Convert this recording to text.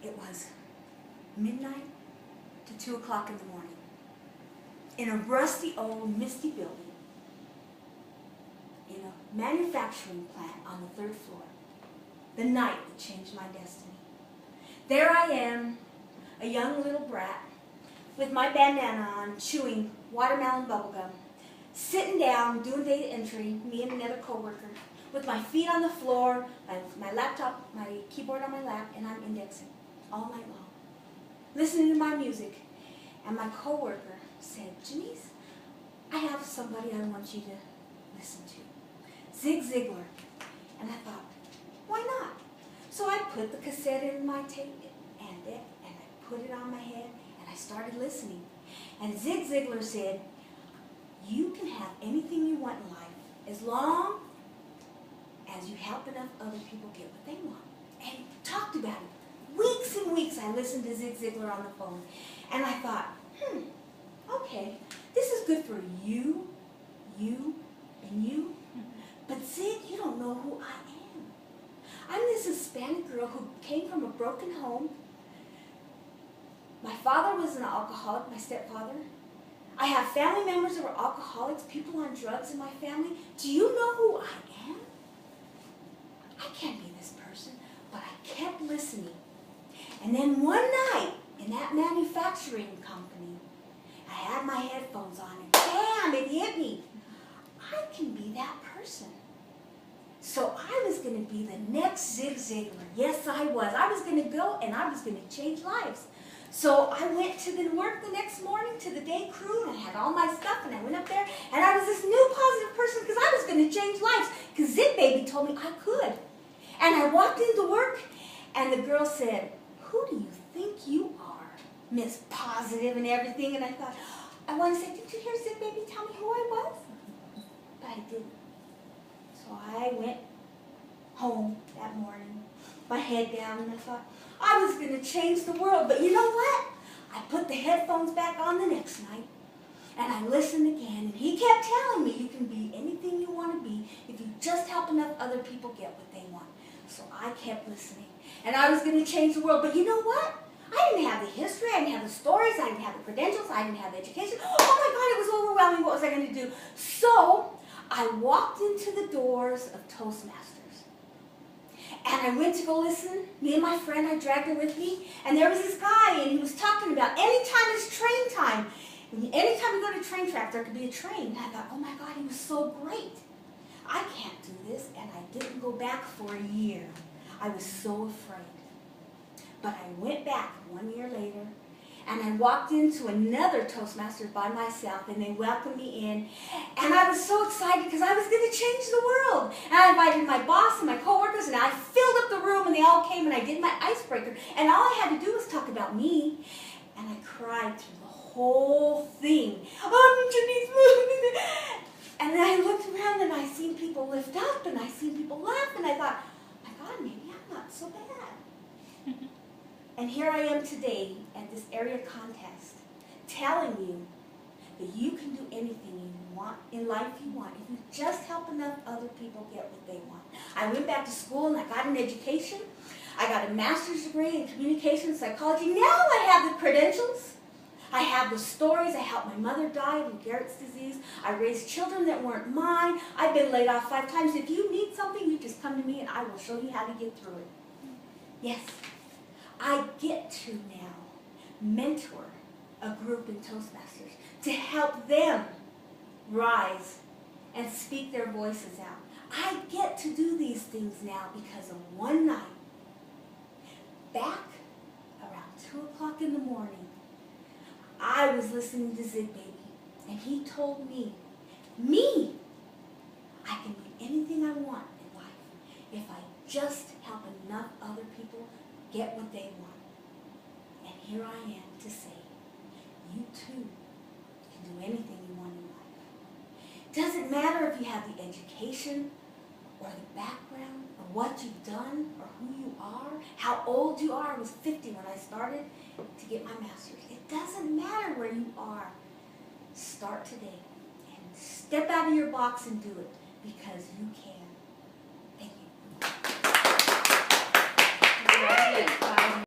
It was midnight to 2 o'clock in the morning in a rusty old misty building in a manufacturing plant on the 3rd floor. The night that changed my destiny. There I am, a young little brat, with my bandana on, chewing watermelon bubblegum, sitting down, doing data entry, me and another coworker, with my feet on the floor, my laptop, my keyboard on my lap, and I'm indexing all night long, listening to my music. And my coworker said, Janice, I have somebody I want you to listen to. Zig Ziglar. And I thought, why not? So I put the cassette in my tape and I put it on my head and I started listening. And Zig Ziglar said, you can have anything you want in life as long as you help enough other people get what they want. And he talked about it. Weeks and weeks I listened to Zig Ziglar on the phone. And I thought, okay, this is good for you, and you. But Zig, you don't know who I am. I'm this Hispanic girl who came from a broken home. My father was an alcoholic, my stepfather. I have family members who are alcoholics, people on drugs in my family. Do you know who I am? I can't be this person, but I kept listening. And then one night, in that manufacturing company, I had my headphones on and bam, it hit me. I can be that person. So I was going to be the next Zig Ziglar. Yes, I was. I was going to go and I was going to change lives. So I went to the work the next morning to the day crew and I had all my stuff and I went up there and I was this new positive person because I was going to change lives because Zig Baby told me I could. And I walked into work and the girl said, who do you think you are, Miss Positive and everything? And I thought, I want to say, did you hear Zig Baby tell me who I was? But I didn't. So I went home that morning, my head down, and I thought, I was going to change the world. But you know what? I put the headphones back on the next night, and I listened again. And he kept telling me, you can be anything you want to be if you just help enough other people get what they want. So I kept listening. And I was going to change the world. But you know what? I didn't have the history. I didn't have the stories. I didn't have the credentials. I didn't have the education. Oh, my God, it was overwhelming. What was I going to do? So I walked into the doors of Toastmasters. And I went to go listen. Me and my friend, I dragged her with me. And there was this guy, and he was talking about anytime it's train time. Anytime we go to train track, there could be a train. And I thought, oh, my God, he was so great. I can't do this. And I didn't go back for a year. I was so afraid. But I went back 1 year later, and I walked into another Toastmasters by myself, and they welcomed me in. And I was so excited because I was going to change the world. And I invited my boss and my coworkers, and I filled up the room, and they all came, and I did my icebreaker. And all I had to do was talk about me. And I cried through the whole thing. I'm Janice. And then I looked around, and I seen people lift up, and I seen people laugh, and I thought, my God, maybe I'm not so bad. And here I am today at this area contest, telling you that you can do anything you want in life you want if you just help enough other people get what they want. I went back to school and I got an education. I got a master's degree in communication psychology. Now I have the credentials. I have the stories. I helped my mother die of Garrett's disease. I raised children that weren't mine. I've been laid off 5 times. If you need something, you just come to me and I will show you how to get through it. Yes. I get to now mentor a group in Toastmasters to help them rise and speak their voices out. I get to do these things now because of one night, back around 2 o'clock in the morning, I was listening to Zig Baby, and he told me, I can be anything I want in life if I just help enough other people get what they want. And here I am to say, you too can do anything you want in life. Doesn't matter if you have the education or the background or what you've done or who you are, how old you are. I was 50 when I started to get my master's. It doesn't matter where you are. Start today and step out of your box and do it because you can.